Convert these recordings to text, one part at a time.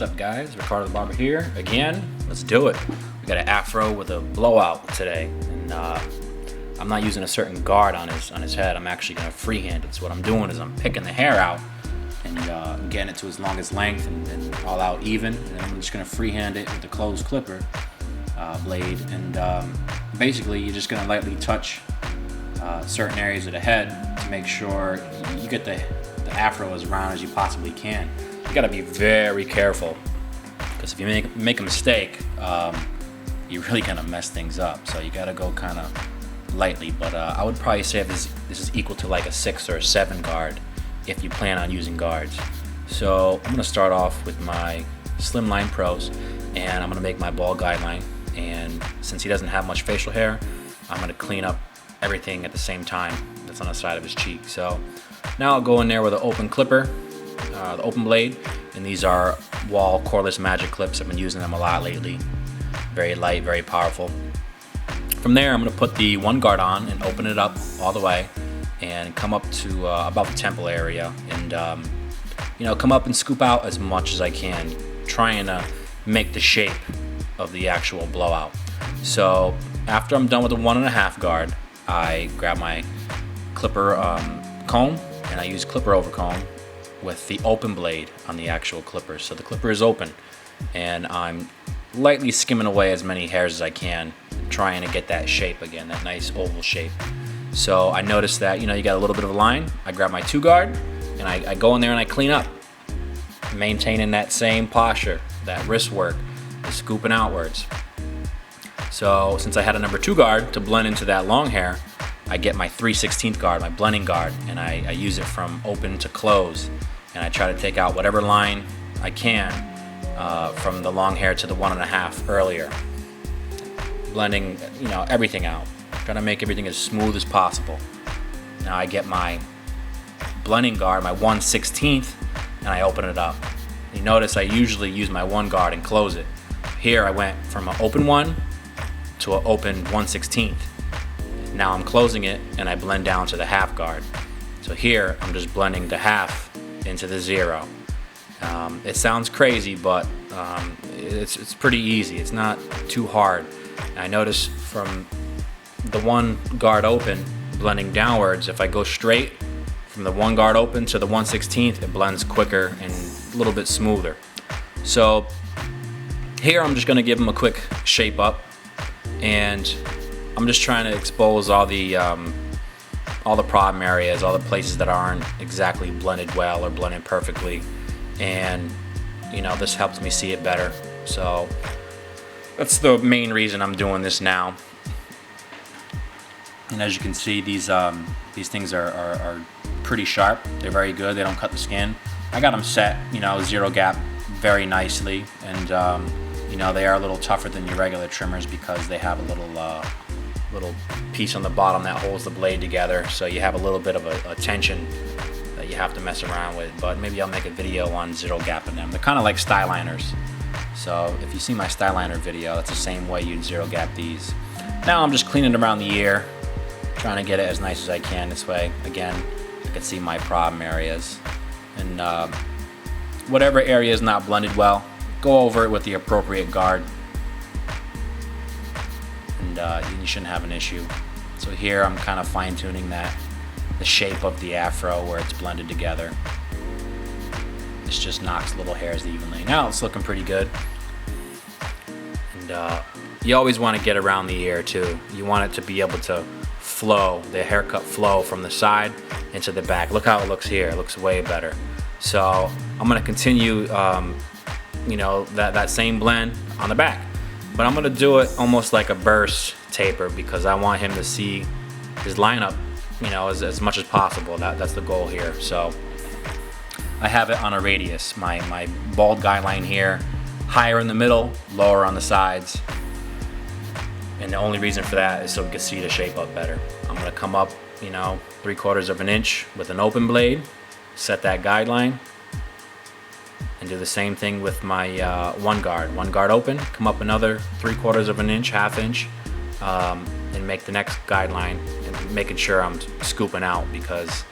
What's up, guys? Ricardo the Barber here again. Let's do it. We got an afro with a blowout today, and I'm not using a certain guard on his head. I'm actually gonna freehand it. So what I'm doing is I'm picking the hair out and getting it to its longest length and all out even. And then I'm just gonna freehand it with the closed clipper blade. And basically, you're just gonna lightly touch certain areas of the head to make sure you get the afro as round as you possibly can. You gotta be very careful, because if you make a mistake, you're really gonna mess things up. So you gotta go kind of lightly, but I would probably say this is equal to like a 6 or a 7 guard if you plan on using guards. So I'm gonna start off with my Slimline Pros, and I'm gonna make my ball guideline. And since he doesn't have much facial hair, I'm gonna clean up everything at the same time that's on the side of his cheek. So now I'll go in there with an open clipper, the open blade, and these are Wall cordless magic clips. I've been using them a lot lately. Very light, very powerful. From there, I'm going to put the one guard on and open it up all the way and come up to about the temple area, and come up and scoop out as much as I can, trying to make the shape of the actual blowout. So after I'm done with the 1.5 guard, I grab my clipper comb, and I use clipper over comb with the open blade on the actual clipper. So the clipper is open, and I'm lightly skimming away as many hairs as I can, trying to get that shape again, that nice oval shape. So I noticed that, you got a little bit of a line. I grab my 2 guard, and I go in there and I clean up, maintaining that same posture, that wrist work, the scooping outwards. So since I had a number 2 guard to blend into that long hair, I get my 3/16 guard, my blending guard, and I use it from open to close, and I try to take out whatever line I can from the long hair to the 1.5 earlier, blending everything out, trying to make everything as smooth as possible. Now I get my blending guard, my 1/16, and I open it up. You notice I usually use my 1 guard and close it. Here I went from an open 1 to an open 1/16. Now I'm closing it, and I blend down to the half guard. So here I'm just blending the half into the 0. It sounds crazy, but it's pretty easy. It's not too hard. And I notice from the 1 guard open, blending downwards, if I go straight from the 1 guard open to the 1/16, it blends quicker and a little bit smoother. So here I'm just gonna give him a quick shape up, and I'm just trying to expose all the problem areas, all the places that aren't exactly blended well or blended perfectly, and this helps me see it better. So that's the main reason I'm doing this now. And as you can see, these things are pretty sharp. They're very good. They don't cut the skin. I got them set, 0 gap, very nicely, and they are a little tougher than your regular trimmers because they have a little piece on the bottom that holds the blade together, so you have a little bit of a tension that you have to mess around with. But maybe I'll make a video on 0 gapping them. They're kind of like styliners. So if you see my styliner video, that's the same way you'd 0 gap these. Now I'm just cleaning around the ear, trying to get it as nice as I can. This way, again, I can see my problem areas. And whatever area is not blended well, go over it with the appropriate guard, and you shouldn't have an issue. So here I'm kind of fine-tuning the shape of the afro where it's blended together. This just knocks little hairs evenly. Now it's looking pretty good. And you always want to get around the ear too. You want it to be able to flow, the haircut flow from the side into the back. Look how it looks here. It looks way better. So I'm going to continue that same blend on the back, but I'm going to do it almost like a burst taper, because I want him to see his lineup as much as possible. That's the goal here. So I have it on a radius, my bald guideline here, higher in the middle, lower on the sides, and the only reason for that is so we can see the shape up better. I'm going to come up 3/4 of an inch with an open blade, set that guideline, and do the same thing with my 1 guard. 1 guard open, come up another 3/4 of an inch, half inch, and make the next guideline, and making sure I'm scooping out, because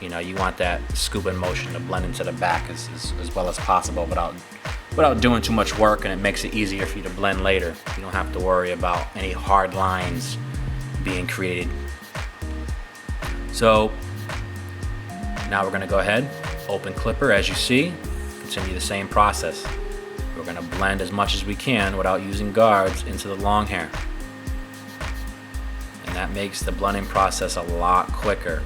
you want that scooping motion to blend into the back as well as possible without without doing too much work, and it makes it easier for you to blend later. You don't have to worry about any hard lines being created. So now we're gonna go ahead, open clipper as you see, continue the same process. We're gonna blend as much as we can without using guards into the long hair. And that makes the blending process a lot quicker.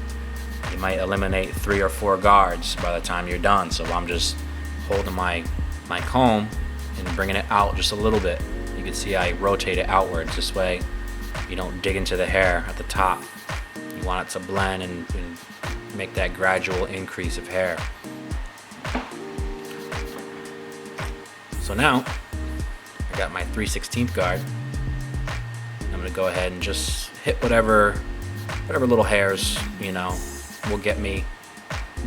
You might eliminate 3 or 4 guards by the time you're done. So I'm just holding my comb and bringing it out just a little bit. You can see I rotate it outwards. This way you don't dig into the hair at the top. You want it to blend and make that gradual increase of hair. So now I got my 3/16 guard. I'm gonna go ahead and just hit whatever little hairs, you know, will get me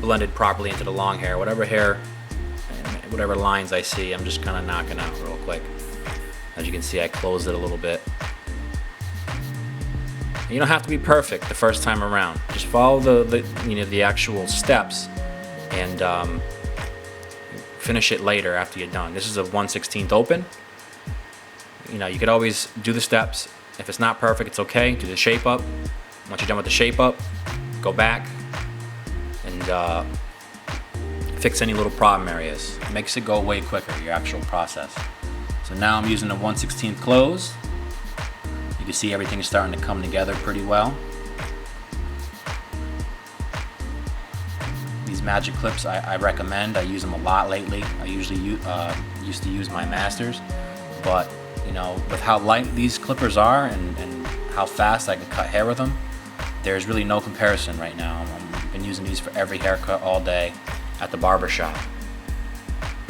blended properly into the long hair. Whatever lines I see, I'm just kind of knocking out real quick. As you can see, I closed it a little bit. You don't have to be perfect the first time around. Just follow the actual steps and finish it later after you're done. This is a 1/16 open. You know, you could always do the steps. If it's not perfect, it's okay. Do the shape up. Once you're done with the shape up, go back and fix any little problem areas. It makes it go way quicker, your actual process. So now I'm using the 1/16 close. You can see everything is starting to come together pretty well. These magic clips I recommend. I use them a lot lately. I usually used to use my masters, but you know, with how light these clippers are and how fast I can cut hair with them, there's really no comparison right now. I've been using these for every haircut all day at the barber shop.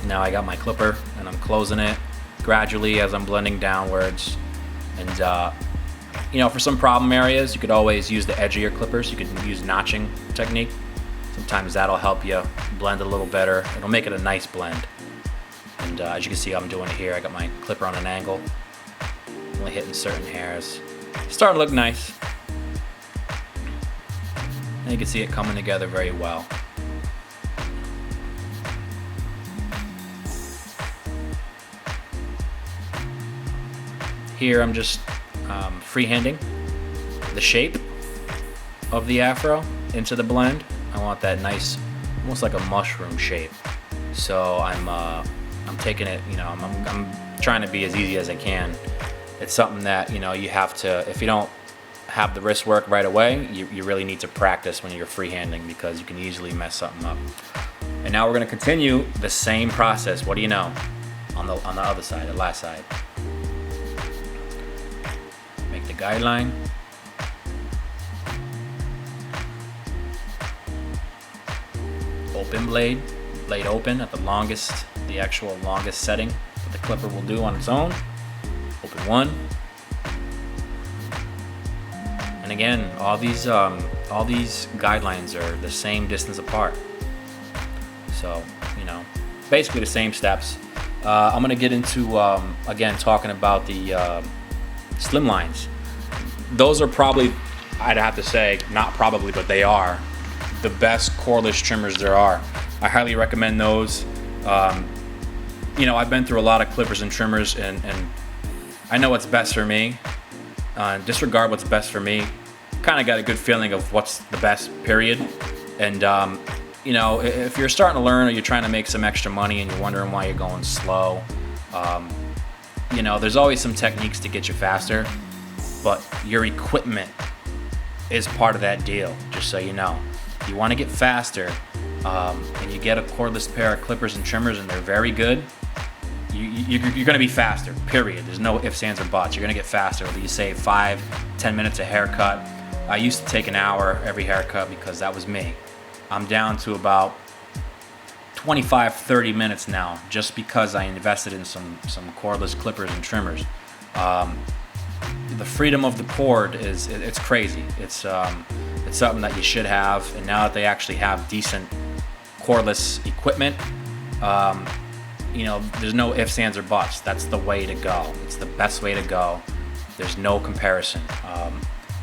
Now I got my clipper and I'm closing it gradually as I'm blending downwards. And you know, for some problem areas, you could always use the edge of your clippers. You could use notching technique. Sometimes that'll help you blend a little better. It'll make it a nice blend. And as you can see, I'm doing it here. I got my clipper on an angle, only hitting certain hairs. Starting to look nice. And you can see it coming together very well. Here I'm just freehanding the shape of the afro into the blend. I want that nice, almost like a mushroom shape. So I'm taking it, you know, I'm trying to be as easy as I can. It's something that, you know, you have to, if you don't have the wrist work right away, you really need to practice when you're freehanding, because you can easily mess something up. And now we're gonna continue the same process. What do you know? On the other side, the last side. Make the guideline. Open blade open at the longest, the actual longest setting that the clipper will do on its own. Open one. And again, all these guidelines are the same distance apart. So, you know, basically the same steps. I'm gonna get into, again, talking about the slim lines. Those are probably, I'd have to say, not probably, but they are the best cordless trimmers there are. I highly recommend those. You know, I've been through a lot of clippers and trimmers, and I know what's best for me. Disregard what's best for me. Kind of got a good feeling of what's the best, period. And you know, if you're starting to learn or you're trying to make some extra money and you're wondering why you're going slow, you know, there's always some techniques to get you faster, but your equipment is part of that deal, just so you know. You want to get faster, and you get a cordless pair of clippers and trimmers and they're very good, you're going to be faster, period. There's no ifs, ands, or buts. You're going to get faster. Whether you save 5-10 minutes a haircut. I used to take an hour every haircut because that was me. I'm down to about 25-30 minutes now, just because I invested in some cordless clippers and trimmers. The freedom of the cord it's crazy. It's something that you should have, and now that they actually have decent cordless equipment, you know, there's no ifs, ands, or buts. That's the way to go. It's the best way to go. There's no comparison.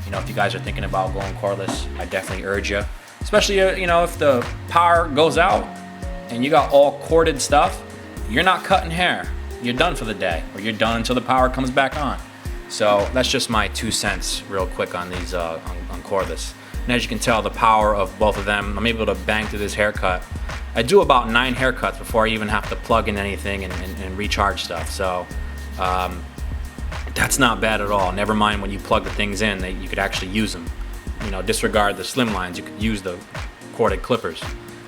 You know, if you guys are thinking about going cordless, I definitely urge you. Especially, you know, if the power goes out and you got all corded stuff, you're not cutting hair. You're done for the day, or you're done until the power comes back on. So that's just my 2 cents real quick on these on cordless. And as you can tell, the power of both of them, I'm able to bang through this haircut. I do about 9 haircuts before I even have to plug in anything and recharge stuff. So that's not bad at all. Never mind when you plug the things in, you could actually use them. You know, disregard the slim lines, you could use the corded clippers.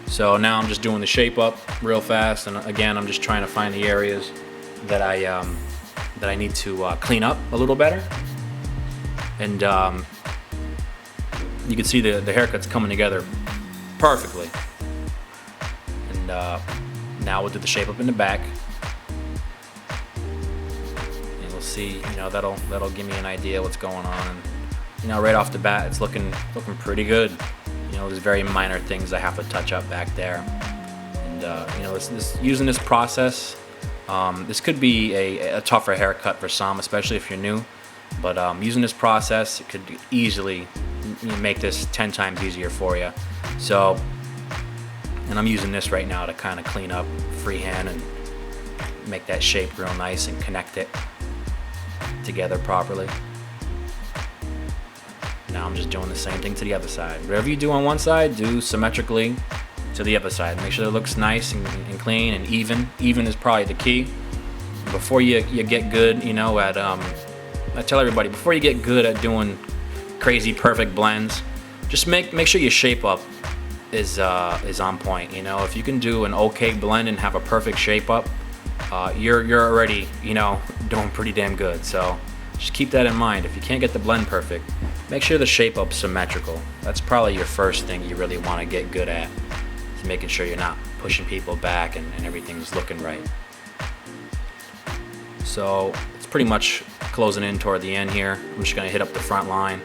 So now I'm just doing the shape up real fast, and again, I'm just trying to find the areas that I need to clean up a little better. And you can see the haircut's coming together perfectly. And now we'll do the shape up in the back, and we'll see. You know, that'll give me an idea what's going on. And, you know, right off the bat, it's looking pretty good. You know, there's very minor things I have to touch up back there. And you know, using this process, this could be a tougher haircut for some, especially if you're new. But using this process, it could easily make this 10 times easier for you. So, and I'm using this right now to kind of clean up freehand and make that shape real nice and connect it together properly. Now I'm just doing the same thing to the other side. Whatever you do on one side, do symmetrically to the other side. Make sure it looks nice and clean and even. Even is probably the key. Before you get good, you know, at I tell everybody, before you get good at doing crazy perfect blends, just make sure your shape up is on point. You know, if you can do an okay blend and have a perfect shape up, you're already, you know, doing pretty damn good. So just keep that in mind. If you can't get the blend perfect, make sure the shape up's symmetrical. That's probably your first thing you really want to get good at, is making sure you're not pushing people back and everything's looking right. So it's pretty much closing in toward the end here. I'm just gonna hit up the front line.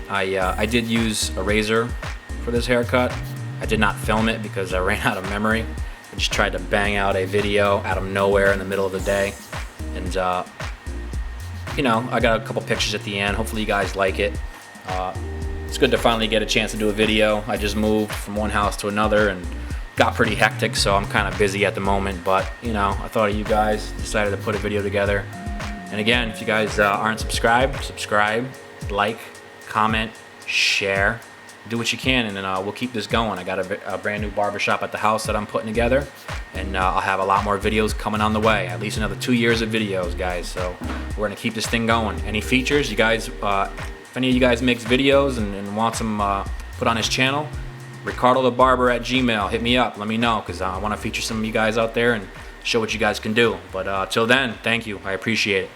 I did use a razor for this haircut. I did not film it because I ran out of memory. I just tried to bang out a video out of nowhere in the middle of the day. And you know, I got a couple pictures at the end. Hopefully you guys like it. It's good to finally get a chance to do a video. I just moved from one house to another and got pretty hectic, so I'm kind of busy at the moment. But you know, I thought of you guys, decided to put a video together. And again, if you guys aren't subscribed, subscribe, like, comment, share, do what you can, and then we'll keep this going. I got a brand new barbershop at the house that I'm putting together, and I'll have a lot more videos coming on the way. At least another 2 years of videos, guys. So we're gonna keep this thing going. Any features, you guys, if any of you guys makes videos and wants them put on his channel, ricardothebarber@gmail.com. Hit me up, let me know, because I want to feature some of you guys out there and show what you guys can do. But till then, thank you, I appreciate it.